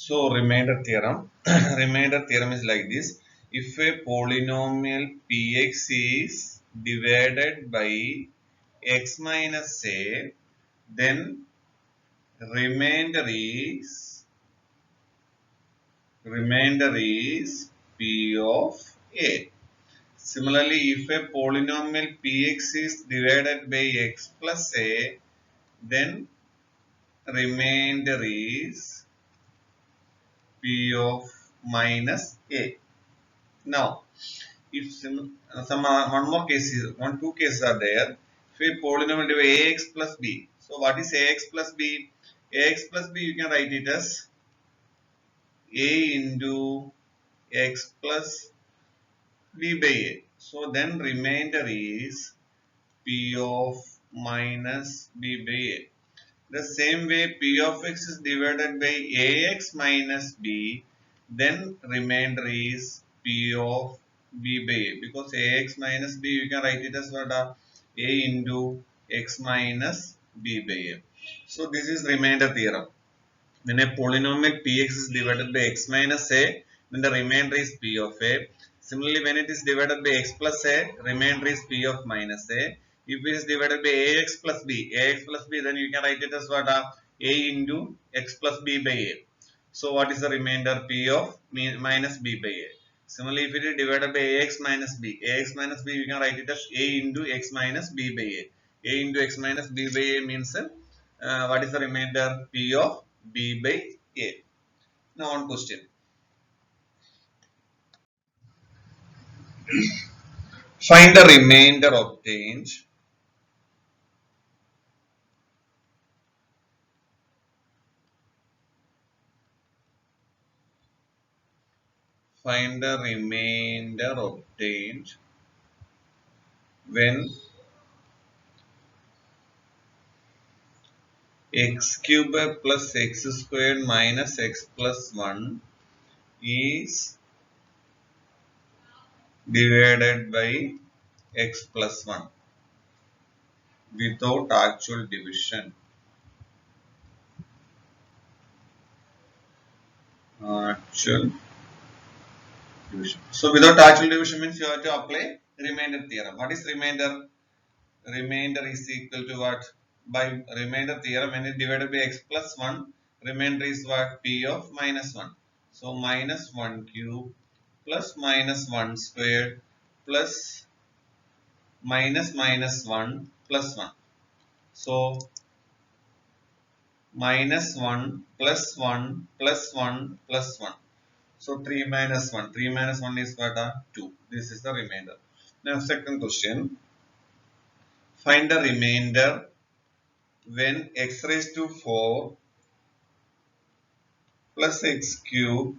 So remainder theorem. Remainder theorem is like this. If a polynomial px is divided by x minus a, then remainder is p of a. Similarly, if a polynomial px is divided by x plus a, then remainder is p of minus a. Now, if one more case is two cases are there. If a polynomial divided ax plus b, so what is ax plus b? Ax plus b, you can write it as a into x plus b by a. So then remainder is p of minus b by a. The same way p of x is divided by ax minus b, then remainder is p of b by a, because ax minus b you can write it as what, a into x minus b by a. So this is remainder theorem. When a polynomial px is divided by x minus a, then the remainder is p of a. Similarly, when it is divided by x plus a, remainder is p of minus a. If it is divided by ax plus b, then you can write it as what, a into x plus b by a. So what is the remainder? P of minus b by a. Similarly, if it is divided by ax minus b, you can write it as a into x minus b by a. A into x minus b by a means what is the remainder? P of b by a. Now on question. Find the remainder obtained when x cubed plus x squared minus x plus 1 is divided by x plus 1 without actual division. Actual division. So without actual division means you have to apply remainder theorem. What is remainder? Remainder is equal to what? By remainder theorem, when it divided by x plus 1, remainder is what? P of minus 1. So minus 1 cube plus minus 1 squared plus minus 1 plus 1. So minus 1 plus 1 plus 1 plus 1. So 3 minus 1. 3 minus 1 is what? 2. This is the remainder. Now second question. Find the remainder when x raised to 4 plus x cube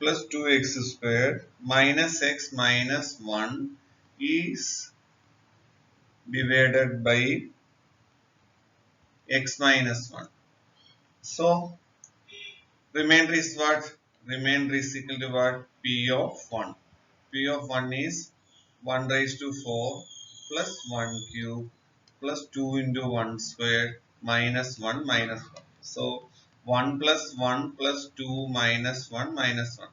plus 2x squared minus x minus 1 is divided by x minus 1. So remainder is what? Remainder is equal to what? P of 1. P of 1 is 1 raised to 4 plus 1 cube plus 2 into 1 squared minus 1 minus 1. So 1 plus 1 plus 2 minus 1 minus 1.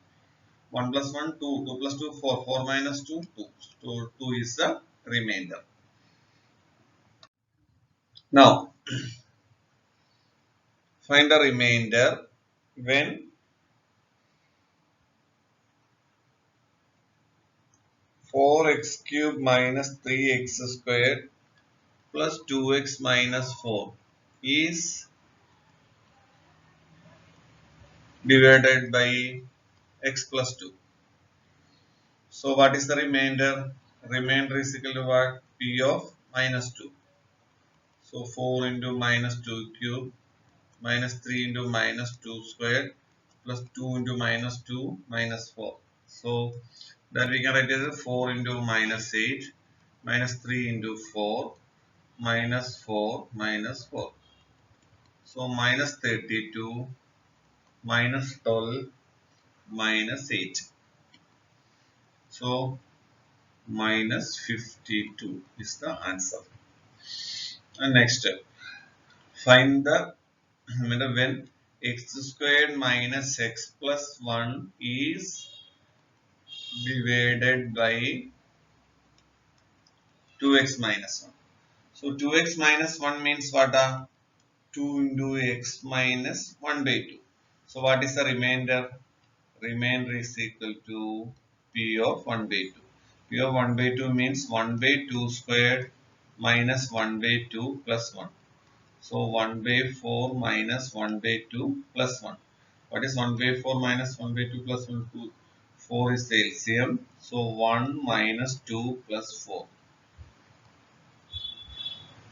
1 plus 1, 2, 2 plus 2, 4, 4 minus 2, 2. So 2 is the remainder. Now, find the remainder when 4x cubed minus 3x squared plus 2x minus 4 is divided by x plus 2. So what is the remainder? Remainder is equal to what? P of minus 2. So 4 into minus 2 cube minus 3 into minus 2 squared plus 2 into minus 2 minus 4. So that we can write as 4 into minus 8 minus 3 into 4 minus 4 minus 4. So minus 32 minus 12 minus 8. So minus 52 is the answer. And next step. Find the when x squared minus x plus 1 is divided by 2x minus 1. So 2x minus 1 means what? 2 into x minus 1 by 2. So what is the remainder? Remainder is equal to p of 1 by 2. P of 1 by 2 means 1 by 2 squared minus 1 by 2 plus 1. So 1 by 4 minus 1 by 2 plus 1. What is 1 by 4 minus 1 by 2 plus 1? 2. 4 is the LCM. So 1 minus 2 plus 4.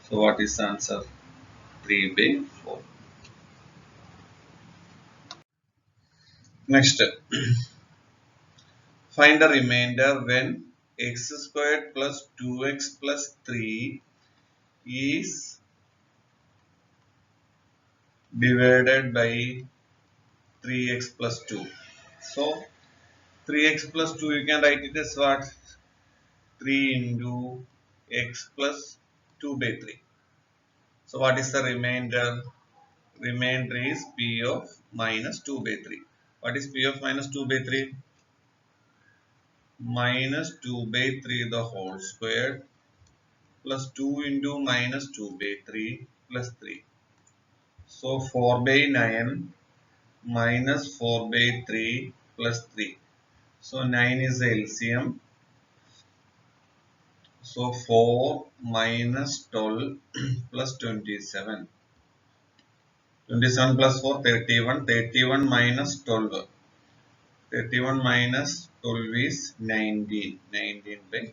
So what is the answer? 3 by 4. Next, find the remainder when x squared plus 2x plus 3 is divided by 3x plus 2. So 3x plus 2 you can write it as what? 3 into x plus 2 by 3. So what is the remainder? Remainder is p of minus 2 by 3. What is p of minus 2 by 3? Minus 2 by 3 the whole square plus 2 into minus 2 by 3 plus 3. So 4 by 9 minus 4 by 3 plus 3. So 9 is the LCM. So 4 minus 12 plus 27. 27 plus 4, 31. 31 minus 12. 31 minus 12 is 19. 19 by 9.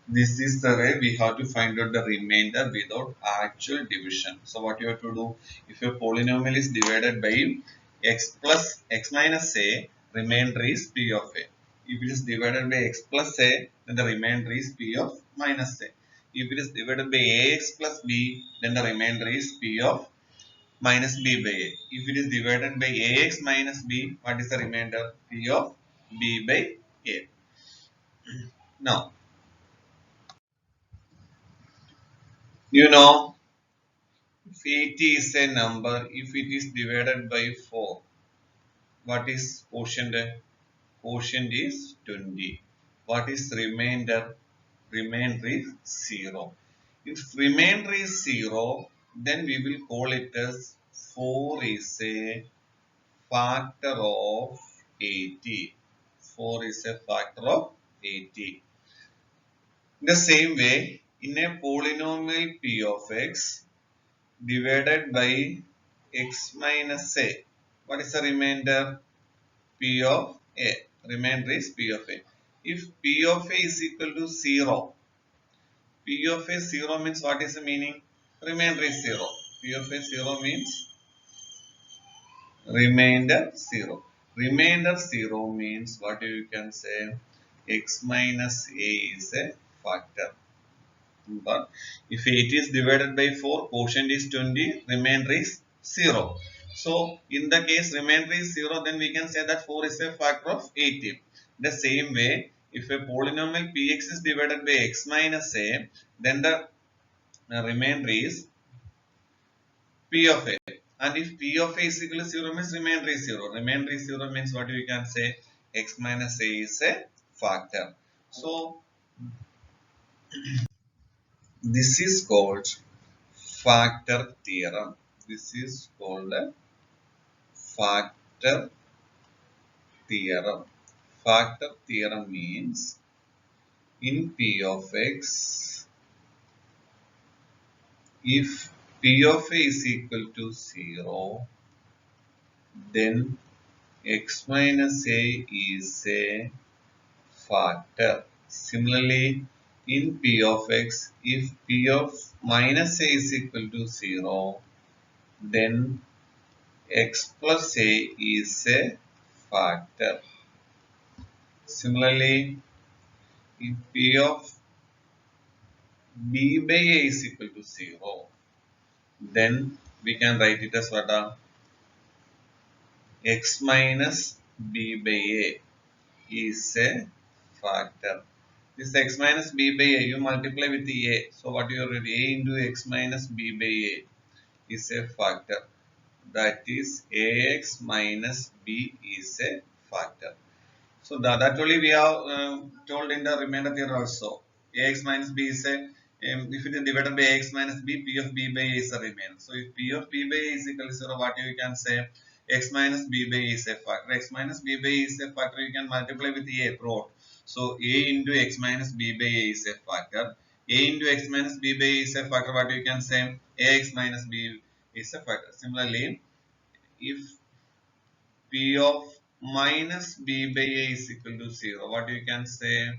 This is the way we have to find out the remainder without actual division. So what you have to do, if your polynomial is divided by x plus x minus a, remainder is p of a. If it is divided by x plus a, then the remainder is p of minus a. If it is divided by ax plus b, then the remainder is p of minus b by a. If it is divided by ax minus b, what is the remainder? P of b by a. Now, you know, if 80 is a number, if it is divided by 4, what is quotient? Quotient is 20. What is remainder? Remainder is 0. If remainder is 0, then we will call it as 4 is a factor of 80. 4 is a factor of 80. In the same way, in a polynomial p of x, divided by x minus a. What is the remainder? P of a. Remainder is P of a. If P of a is equal to 0, P of a 0 means what is the meaning? Remainder is 0. P of a 0 means remainder 0. Remainder 0 means what you can say? X minus a is a factor. But if 8 is divided by 4, quotient is 20, remainder is 0. So, in the case remainder is 0, then we can say that 4 is a factor of 18. The same way, if a polynomial px is divided by x minus a, then the remainder is p of a. And if p of a is equal to 0 means remainder is 0. Remainder is 0 means what we can say? X minus a is a factor. So, this is called factor theorem. This is called a factor theorem. Factor theorem means in p of x, if p of a is equal to 0, then x minus a is a factor. Similarly, in p of x, if p of minus a is equal to 0, then x plus a is a factor. Similarly, if p of b by a is equal to 0, then we can write it as what? X minus b by a is a factor. This x minus b by a, you multiply with the a. So what you are ready? A into x minus b by a is a factor. that is ax minus b is a factor. So that only we have told in the remainder theorem also. Ax minus b is a, if it is divided by ax minus b, p of b by a is a remain. So if p of b by a is equal to 0, what you can say? X minus b by a is a factor. X minus b by a is a factor, you can multiply with a brought. So a into x minus b by a is a factor. A into x minus b by a is a factor, what you can say? Ax minus b is a factor. Similarly, if p of minus b by a is equal to 0, what you can say?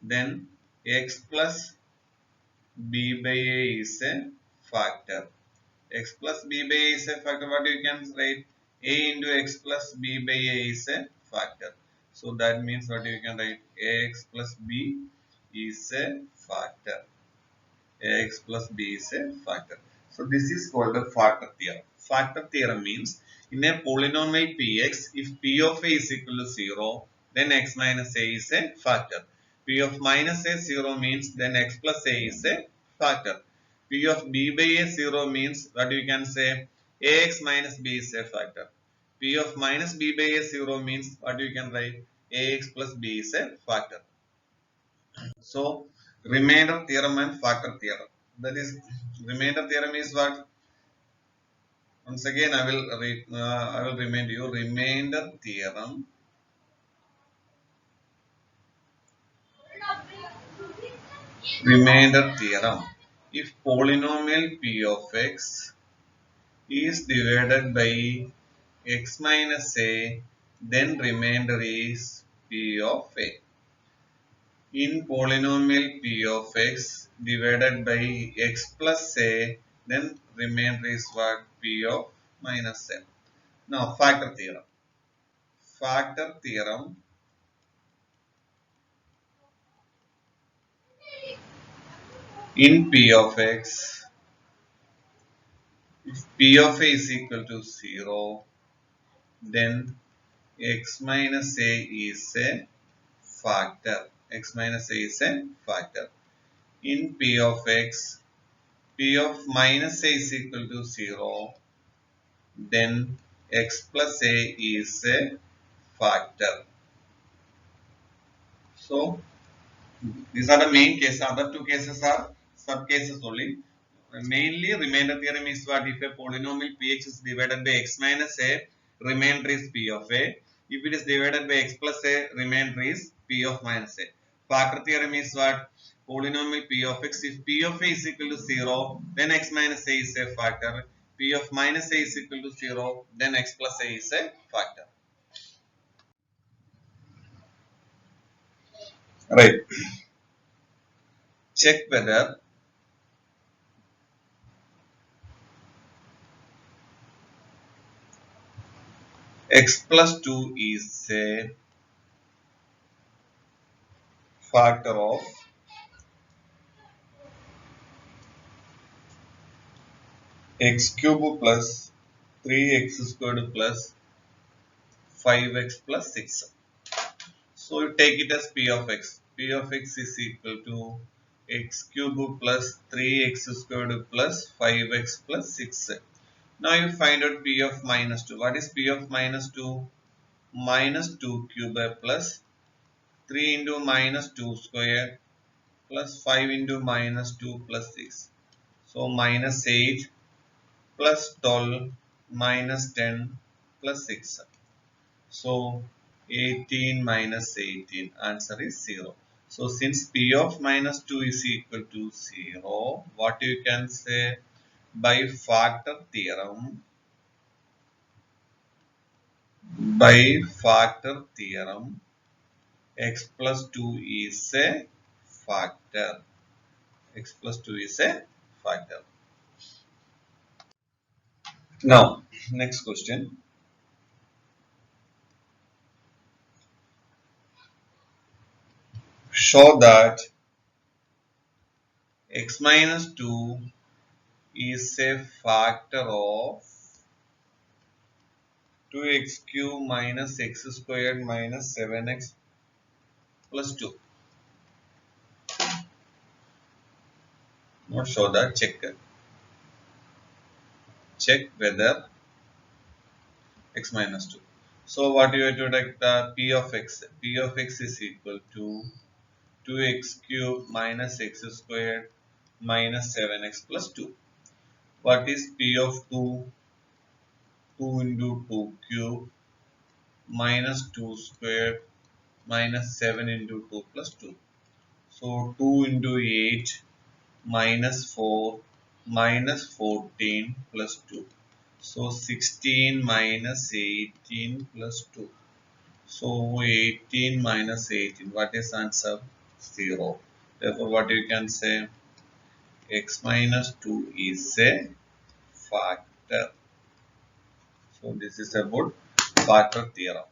Then x plus b by a is a factor. X plus b by a is a factor, what you can write? A into x plus b by a is a factor. So that means what you can write? Ax plus b is a factor. Ax plus b is a factor. So this is called the factor theorem. Factor theorem means in a polynomial px, if p of a is equal to 0, then x minus a is a factor. P of minus a 0 means then x plus a is a factor. P of b by a 0 means what you can say? Ax minus b is a factor. P of minus b by a 0 means what you can write? Ax plus b is a factor. So remainder theorem and factor theorem. That is, remainder theorem is what? Once again, I will remind you. Remainder theorem. Remainder theorem. If polynomial p of x is divided by x minus a, then remainder is p of a. In polynomial p of x divided by x plus a, then remainder is what? P of minus a. Now factor theorem. Factor theorem. In p of x, if p of a is equal to 0, then x minus a is a factor. X minus a is a factor. In p of x, p of minus a is equal to 0, then x plus a is a factor. So these are the main cases. Other two cases are sub cases only. Mainly remainder theorem is what? If a polynomial px is divided by x minus a, remainder is p of a. If it is divided by x plus a, remainder is p of minus a. Factor theorem is what? Polynomial p of x. If p of a is equal to 0, then x minus a is a factor. P of minus a is equal to 0, then x plus a is a factor. Right. Check whether x plus 2 is a factor of x cube plus 3x squared plus 5x plus 6. So you take it as p of x. P of x is equal to x cube plus 3x squared plus 5x plus 6. Now you find out p of minus 2. What is p of minus 2? Minus 2 cube plus 3 into minus 2 square plus 5 into minus 2 plus 6. So minus 8 plus 12 minus 10 plus 6. So 18 minus 18, answer is 0. So since p of minus 2 is equal to 0, what you can say? By factor theorem, x plus 2 is a factor. X plus 2 is a factor. Now, next question. Show that x minus 2 is a factor of 2x cube minus x squared minus 7x plus 2. Not show that, check whether x minus 2. So what you have to take the p of x. P of x is equal to 2x cube minus x squared minus 7x plus 2. What is p of 2? 2 into 2 cube minus 2 squared minus 7 into 2 plus 2. So 2 into 8 minus 4 minus 14 plus 2. So 16 minus 18 plus 2. So 18 minus 18. What is answer? 0. Therefore, what you can say? X minus 2 is a factor. So this is about factor theorem.